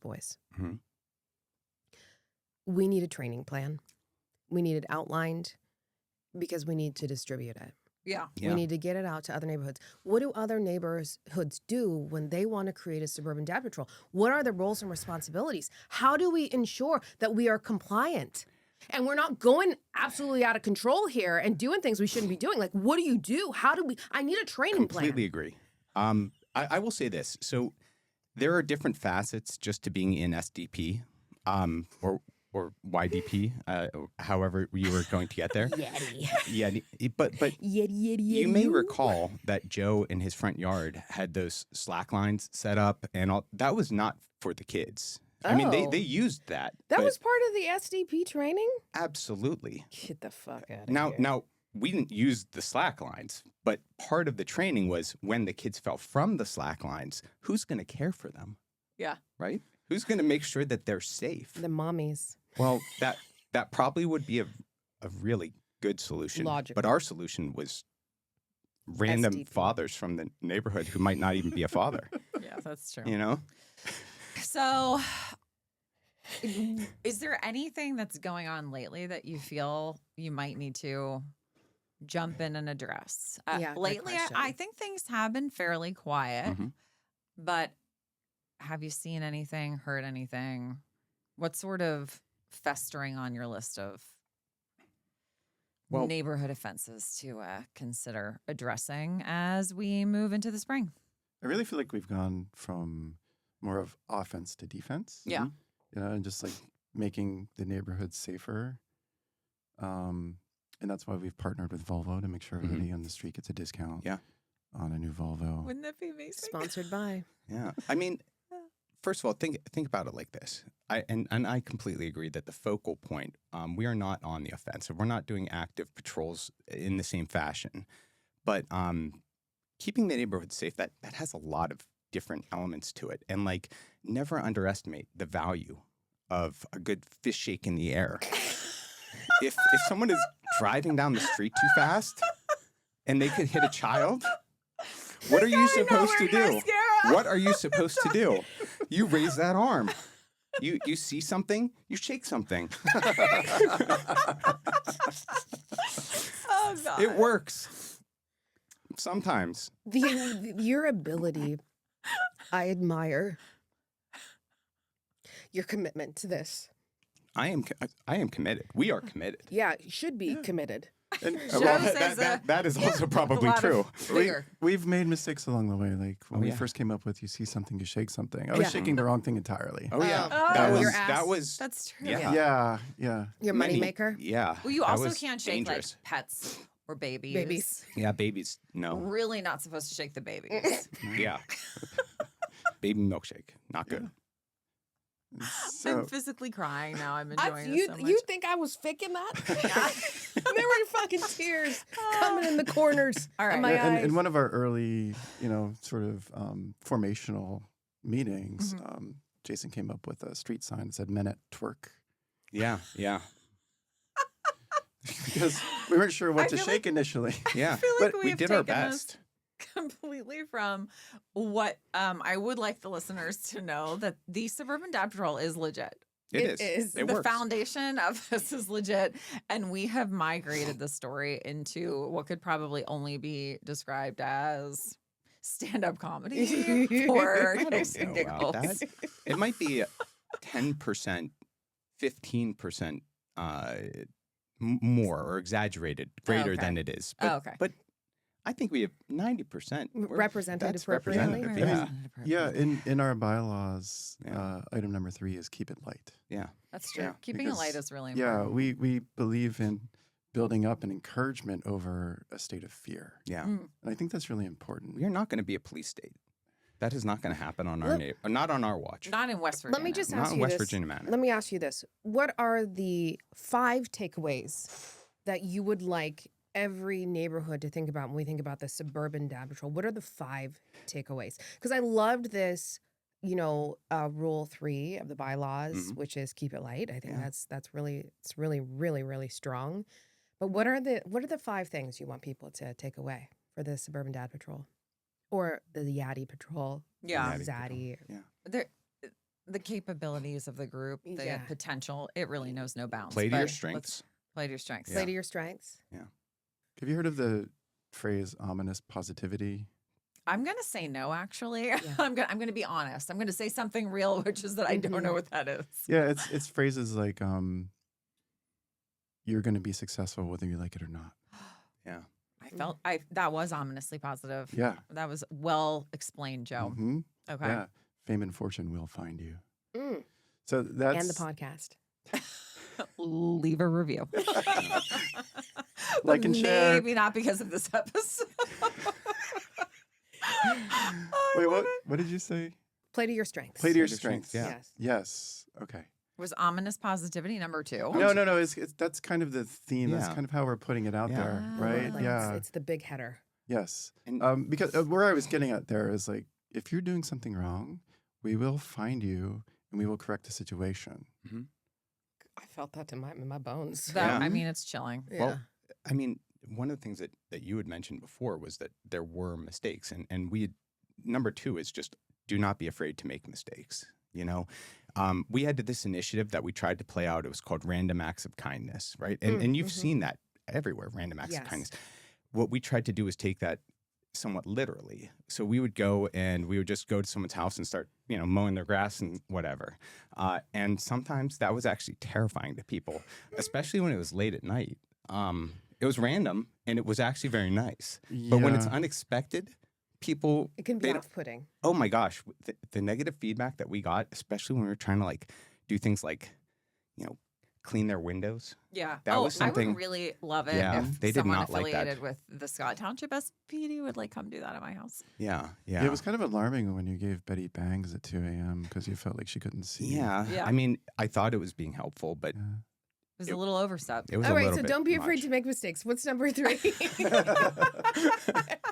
boys. Mhm. We need a training plan. We need it outlined because we need to distribute it. Yeah. Yeah. We need to get it out to other neighborhoods. What do other neighborhoods do when they want to create a Suburban Dad Patrol? What are their roles and responsibilities? How do we ensure that we are compliant? And we're not going absolutely out of control here and doing things we shouldn't be doing. Like, what do you do? I need a training Completely plan. agree. I will say this. So there are different facets just to being in SDP or YDP, however you were going to get there. Yeti. Yeah, but Yeti. you may recall that Joe in his front yard had those slack lines set up, and all that was not for the kids. I mean, Oh. they used that. That but was part of the SDP training? absolutely. Get the fuck out of Now, here. now we didn't use the slack lines, but part of the training was when the kids fell from the slack lines, who's going to care for them? Yeah. Right? Who's going to make sure that they're safe? The mommies. Well, that probably would be a really good solution. Logical. But our solution was random SDP. fathers from the neighborhood who might not even be a father. Yeah, that's true. You know? So, is there anything that's going on lately that you feel you might need to jump in and address? Yeah, good lately, question. I think things have been fairly quiet, Mhm. but have you seen anything, heard anything? What's sort of festering on your list of Well- neighborhood offenses to consider addressing as we move into the spring? I really feel like we've gone from more of offense to defense. Yeah. And just like making the neighborhood safer. And that's why we've partnered with Volvo to make sure everybody on the street gets a discount. Yeah. On a new Volvo. Wouldn't that be amazing? Sponsored by. Yeah. I mean, first of all, think about it like this. I completely agree that the focal point, we are not on the offensive. We're not doing active patrols in the same fashion. But keeping the neighborhood safe, that has a lot of different elements to it. And like, never underestimate the value of a good fish shake in the air. If someone is driving down the street too fast and they could hit a child, what are you supposed to do? What are you supposed to do? You raise that arm. You see something, you shake something. Oh, God. It works. Sometimes. Your ability, I admire your commitment to this. I am committed. We are committed. Yeah, you should be committed. And Joe Well, says that is also a probably lot true. of we, bigger. we've made mistakes along the way. Like when Oh, we yeah. first came up with you see something, you shake something. I was Yeah. shaking the wrong thing entirely. Oh yeah, Oh, that your was ass. that was That's true. Yeah. Yeah. Your many- moneymaker? Yeah. Well, you that also was can't shake dangerous. like pets or babies. Babies. Yeah, babies. No. Really not supposed to shake the babies. Yeah. Baby milkshake, not good. So I'm physically crying now. I'm enjoying this you, so much. you think I was faking that? There were fucking tears coming in the corners All right. of my in, eyes. in one of our early, sort of formational meetings, Jason came up with a street sign that said "Men at Twerk" Yeah, yeah, because we weren't sure what I to feel shake initially. yeah. I feel like But we we have did our taken this best. completely from what I would like the listeners to know that the Suburban Dad Patrol is legit. It is. It the works. foundation of this is legit. And we have migrated the story into what could probably only be described as stand-up comedy for I don't kicks and know about giggles. that. It might be 10%, 15% more or exaggerated, greater Okay. than it is. Oh, But, okay. but I think we have 90%. Represented That's appropriately. representative, yeah. Yeah, in our bylaws, Yeah. item number 3 is keep it light. Yeah. That's true. Yeah, Keeping it light because- is really Yeah, important. we believe in building up an encouragement over a state of fear, Yeah. Mm. and I think that's really important. We are not going to be a police state. That is not going to happen on our Let- not on our watch. Not in West Virginia. Let me just Not ask in you West this. Virginia manner. Let me ask you this. What are the 5 takeaways that you would like every neighborhood to think about when we think about the Suburban Dad Patrol? What are the 5 takeaways? Because I loved this, rule 3 of the bylaws, Mhm. which is keep it light. I think Yeah. that's really strong. But what are the 5 things you want people to take away for the Suburban Dad Patrol, or the Yaddy Patrol, Yeah. Yaddy Patrol. Zaddy? There, the capabilities of the group, the Yeah. potential, it really knows no bounds. Play to but your let's strengths. Play to your strengths. Play Yeah. to your strengths. Have you heard of the phrase "ominous positivity"? I'm gonna say no. Actually, I'm gonna be honest. I'm gonna say something real, which is that I don't know what that is. Yeah, it's phrases like "you're going to be successful whether you like it or not." Yeah. That was ominously positive. Yeah. That was well explained, Joe. Mhm. Okay. Yeah, fame and fortune will find you. Mm. So that's And the podcast. Leave a review. Like and share. Maybe not because of this episode. Wait, what did you say? Play to your strengths. Play to your Play to your strengths. strengths, Yes. Yes. Okay. Was ominous positivity number 2? No. It's that's kind of the theme. That's Yeah. kind of how we're putting it out Yeah. there, Ah. right? Like Yeah. It's the big header. Yes. And Because where I was getting at there is like, if you're doing something wrong, we will find you and we will correct the situation. I felt that in my bones. That, Yeah. I mean, it's chilling. Yeah. Well, I mean, one of the things that you had mentioned before was that there were mistakes, and we number 2 is just do not be afraid to make mistakes. We had this initiative that we tried to play out. It was called Random Acts of Kindness, right? And you've seen that everywhere, Random Acts of Yes. Kindness. What we tried to do is take that somewhat literally. So we would go and we would just go to someone's house and start, mowing their grass and whatever. And sometimes that was actually terrifying to people, especially when it was late at night. It was random and it was actually very nice. But when it's Yeah. unexpected, people, It can be they don't- off-putting. oh my gosh, the negative feedback that we got, especially when we were trying to do things like, clean their windows. Yeah. That was I something- would really love it Yeah, if they did someone not like that. affiliated with the Scott Township SPD would come do that at my house. Yeah. It was kind of alarming when you gave Betty bangs at 2 a.m. because you felt like she couldn't see. Yeah. Yeah. I mean, I thought it was being helpful, but Yeah. It was a little overstep. it was All a right, little so bit don't be afraid much. to make mistakes. What's number 3?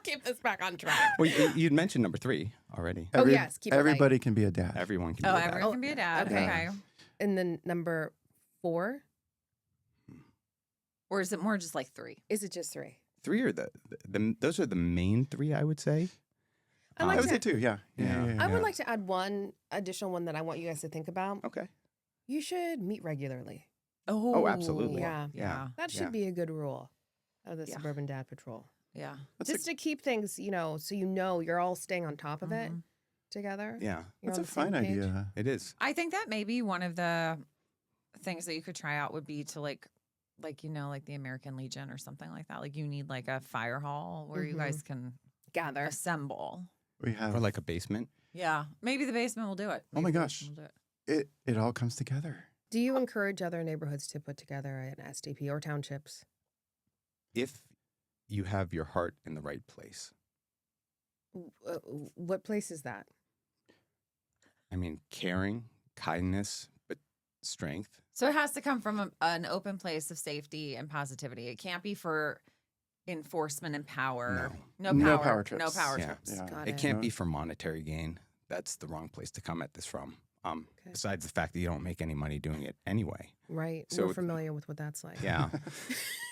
Keep this back on track. Well, you'd mentioned number 3 already. Oh, yes, keep it light. Everybody can be a dad. Everyone can Oh, do that. everyone can be a dad. okay. Okay. And then number 4, Or is it more just like 3? is it just 3? 3 are those are the main 3, I would say. I I like would to- say 2. Yeah. I would like to add one additional one that I want you guys to think about. Okay. You should meet regularly. Oh, absolutely. Yeah. Yeah. That should Yeah. be a good rule of the Yeah. Suburban Dad Patrol. Yeah. That's Just to keep things, so you're all staying on top of it Mhm. together. Yeah, You're That's on a the same fine page. idea. it is. I think that maybe one of the things that you could try out would be to like, like the American Legion or something like that. Like you need like a fire hall where you Mhm. guys can Gather. assemble. We have Or like a basement. Yeah. Maybe the basement will do it. Oh my Maybe the gosh. basement will do it. it all comes together. Do you encourage other neighborhoods to put together an SDP or townships? If you have your heart in the right place. What place is that? I mean, caring, kindness, but strength. So it has to come from an open place of safety and positivity. It can't be for enforcement and power. No No power power. trips. No power Yeah. trips. Yeah. Got It it. can't No. be for monetary gain. That's the wrong place to come at this from. Okay. Besides the fact that you don't make any money doing it anyway. Right. So We're it- familiar with what that's like. Yeah.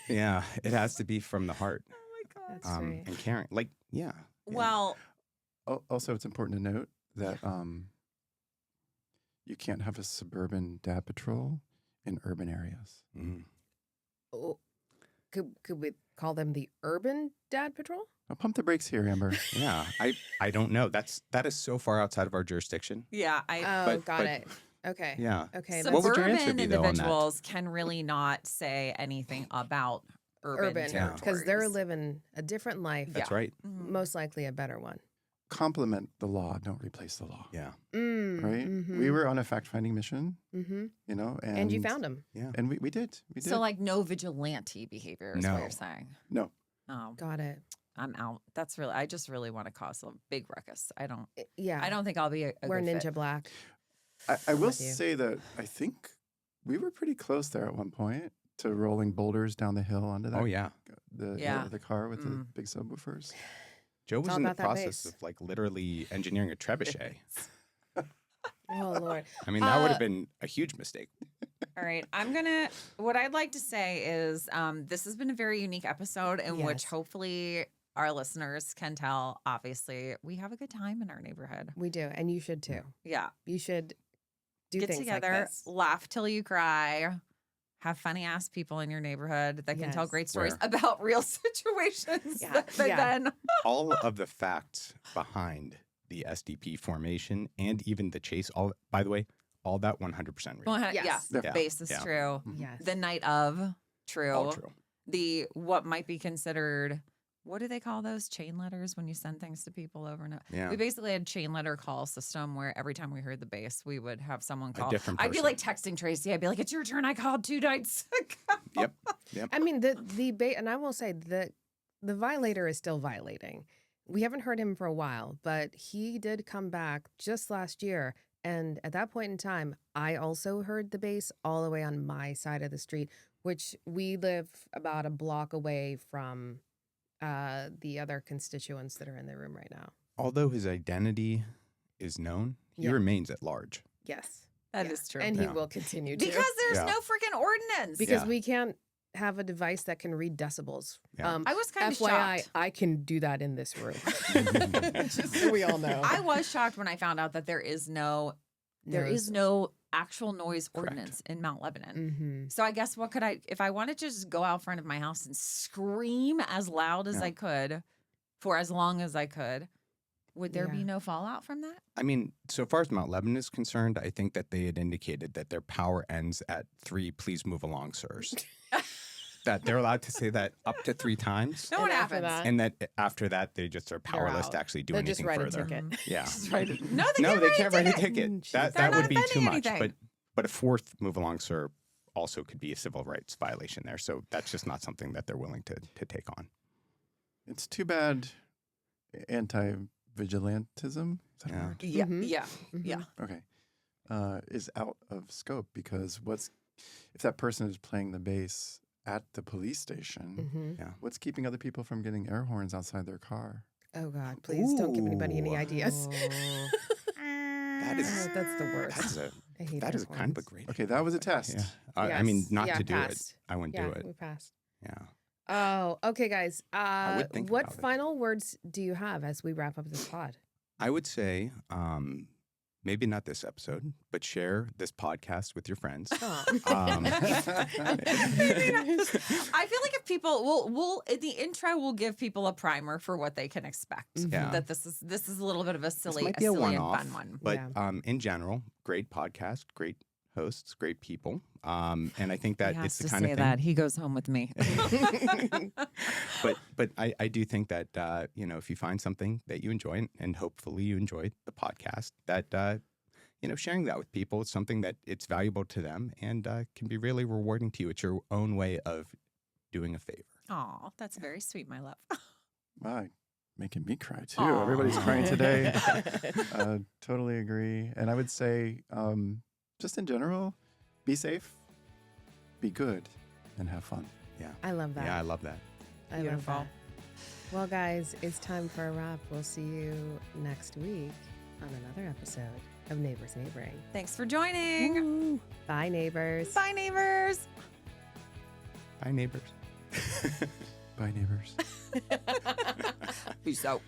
Yeah. It has to be from the heart Oh my God. That's right. and caring. Like, yeah. Well, Also, it's important to note that you can't have a suburban dad patrol in urban areas. Mhm. Oh, could we call them the Urban Dad Patrol? I'll pump the brakes here, Amber. Yeah. I don't know. That is so far outside of our jurisdiction. yeah, Oh, But- got but- it. Okay. Yeah. Okay. What would your answer suburban be, though, on that? individuals can really not say anything about urban Urban, because they're territories. living a different life, Yeah. That's right. Mhm. most likely a better one. Complement the law, don't replace the law. Yeah. Right? Mm-hmm. We were on a fact finding mission, Mm-hmm. and And you found them. Yeah. And we did. We did. So like no vigilante behavior is No. what you're saying. no. Oh, Got it. I'm out. That's really. I just really want to cause a big ruckus. I don't. Yeah. I don't think I'll be a We're good Ninja fit. Black. I will with you. say that I think we were pretty close there at one point to rolling boulders down the hill onto that. Oh, yeah. Yeah. The car with the Mm. big subwoofers. Joe It's was all in the about that process bass. of like literally engineering a trebuchet. Oh Lord. I mean, that would Uh, have been a huge mistake. All right. What I'd like to say is this has been a very unique episode in which Yes. hopefully our listeners can tell, obviously, we have a good time in our neighborhood. We do, and you should too. Yeah. You should do Get things together, like this. laugh till you cry, have funny ass people in your neighborhood that can tell Yes. great stories Where? about real situations. Yeah, That yeah. then All of the facts behind the SDP formation and even the chase, all by the way, all that 100% real. Yes. Yeah. Yeah. Base is Yeah. true. Yes. The night of, true. All true. The what might be considered, what do they call those chain letters when you send things to people over and over? Yeah. We basically had chain letter call system where every time we heard the bass, we would have someone call. different I'd be person. like texting Tracy. I'd be like, "It's your turn. I called 2 nights ago." Yep. I mean, and I will say the violator is still violating. We haven't heard him for a while, but he did come back just last year. And at that point in time, I also heard the bass all the way on my side of the street, which we live about a block away from the other constituents that are in the room right now. Although his identity is known, he Yeah. remains at large. Yes. That Yeah. is true. And he Yeah. will continue to. Because there's Yeah. no freaking ordinance. because Yeah. we can't have a device that can read decibels. Yeah. I was kind of FYI, shocked. I can do that in this room. Just so we all know. I was shocked when I found out that there is no actual noise ordinance in Mount Lebanon. Mm-hmm. So I guess what could I, if I wanted to just go out front of my house and scream as loud as Yeah. I could for as long as I could, would there be Yeah. no fallout from that? I mean, so far as Mount Lebanon is concerned, I think that they had indicated that their power ends at 3, please move along, sirs. That they're allowed to say that up to 3 times. No, And what after happens? that- And that after that, they just are powerless out. to actually do They'll just anything write further. a ticket. Yeah. Just write it. No, No, they can't write a ticket. Mm, That They're that not would be too offending much. anything. But a 4th move along, sir, also could be a civil rights violation there. So that's just not something that they're willing to take on. It's too bad anti-vigilantism, is that a Yeah. word? Yeah, Mhm. yeah, Mhm. yeah. Okay. Is out of scope because if that person is playing the bass at the police station, Mhm. what's keeping other people from getting air horns outside their car? Oh God! Please don't give anybody any Ooh. ideas. That is Oh, that's the worst. I hate that air is kind of a horns. great. Okay, that was a test. Yeah. I mean, Yes. not Yeah, to do passed. it. I wouldn't Yeah, do it. we passed. Yeah. Oh, okay, guys. I would think What about it. final words do you have as we wrap up this pod? I would say, maybe not this episode, but share this podcast with your friends. Oh. Um, Maybe not. I feel like if people we'll in the intro we'll give people a primer for what they can expect. Yeah. That this is a little bit of a silly, might be a silly and one-off, fun one. But Yeah. in general, great podcast, great hosts, great people. And I think that He has it's the to kind say of thing. that. He goes home with me. But I do think that, if you find something that you enjoy, and hopefully you enjoy the podcast, that, sharing that with people is something that it's valuable to them and can be really rewarding to you. It's your own way of doing a favor. Aw, that's very sweet, my love. Wow, making me cry too. Aw. Everybody's crying today. Totally agree. And I would say, just in general, be safe, be good, and have fun. Yeah. I love that. Yeah, I love that. I love Beautiful. that. Well, guys, it's time for a wrap. We'll see you next week on another episode of Neighbors Neighboring. Thanks for joining. Bye, neighbors. Bye, neighbors. Bye, neighbors. Bye, neighbors. Peace out.